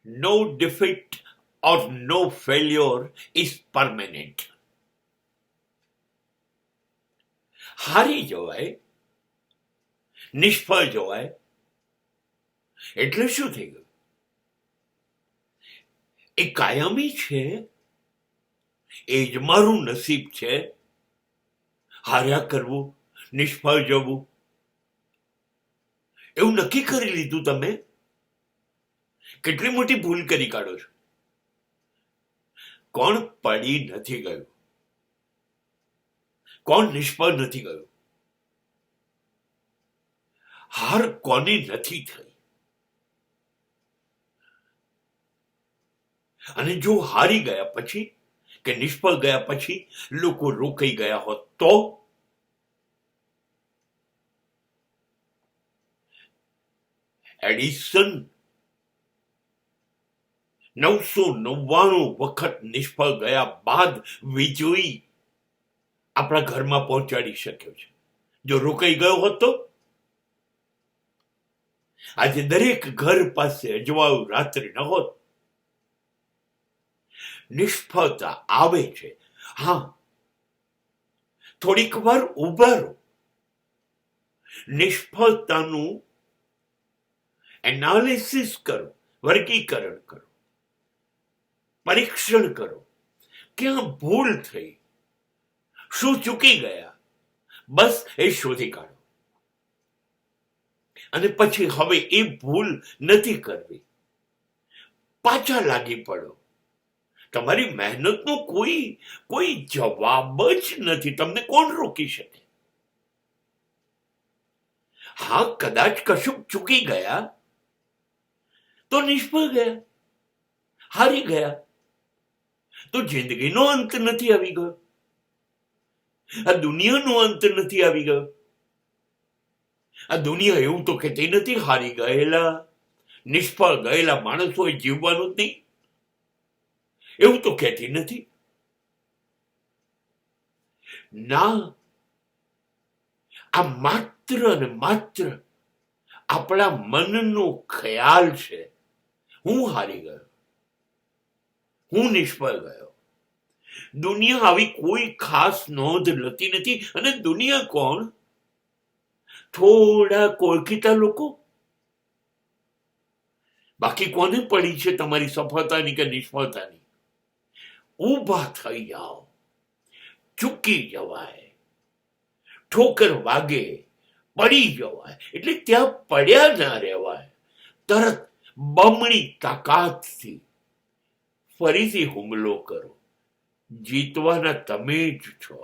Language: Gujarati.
No defeat or no failure is permanent. હારી જવાય, નિષ્ફળ જવાય એટલે શું થઈ ગયું? એ કાયમી છે, એ જ મારું નસીબ છે. હાર્યા કરવું, નિષ્ફળ જવું, એવું નક્કી કરી લીધું તમે? કેટલી મોટી ભૂલ કરી કાઢો છો. કોણ પડી નથી ગયું? કોણ નિષ્ફળ નથી ગયું? હાર કોની નથી થઈ? અને જો હારી ગયા પછી કે નિષ્ફળ ગયા પછી લોકો રોકાઈ ગયા હોત તો? એડિસન 999 વખત નિષ્ફળ ગયા બાદ વીજળી આપણા ઘરમાં પહોંચાડી શક્યો છે. જો રોકાઈ ગયો હોત તો? આજે દરેક ઘર પાસે અજવાળું રાત્રિ ન હોત. નિષ્ફળતા આવે છે, હા, થોડીક વાર ઉભા રહો. નિષ્ફળતાનું એનાલિસિસ કરો, વર્ગીકરણ કરો, પરીક્ષણ કરો. ક્યાં ભૂલ થઈ, શું ચૂકી ગયા, બસ એ શોધી કાઢો. અને પછી હવે એ ભૂલ નથી કરવી. પાછા લાગી પડો. તમારી મહેનતનો કોઈ જવાબ જ નથી. તમને કોણ રોકી શકે? હા, કદાચ કશુંક ચૂકી ગયા તો નિષ્ફળ ગયા, હારી ગયા, તો જિંદગીનો અંત નથી આવી ગયો. આ દુનિયાનો અંત નથી આવી ગયો. આ દુનિયા એવું તો કહેતી નથી હારી ગયેલા, નિષ્ફળ ગયેલા માણસોએ જીવવાનું જ નહીં, એવું તો કહેતી નથી. ના, આ માત્ર અને માત્ર આપણા મનનો ખ્યાલ છે. હું હારી ગયો, હું નિષ્ફળ ગયો. દુનિયા આવી કોઈ ખાસ નોંધ લેતી નથી. અને દુનિયા કોણ? થોડા ઓળખીતા લોકો. બાકી કોને પડી છે તમારી સફળતાની કે નિષ્ફળતાની? ઊભા થઈ જાઓ. ચૂકી જવાય, ઠોકર વાગે, પડી જવાય એટલે ત્યાં પડ્યા ના રહેવાય. તરત બમણી તાકાતથી ફરીથી હુમલો કરો. જીતવાના તમે જ છો.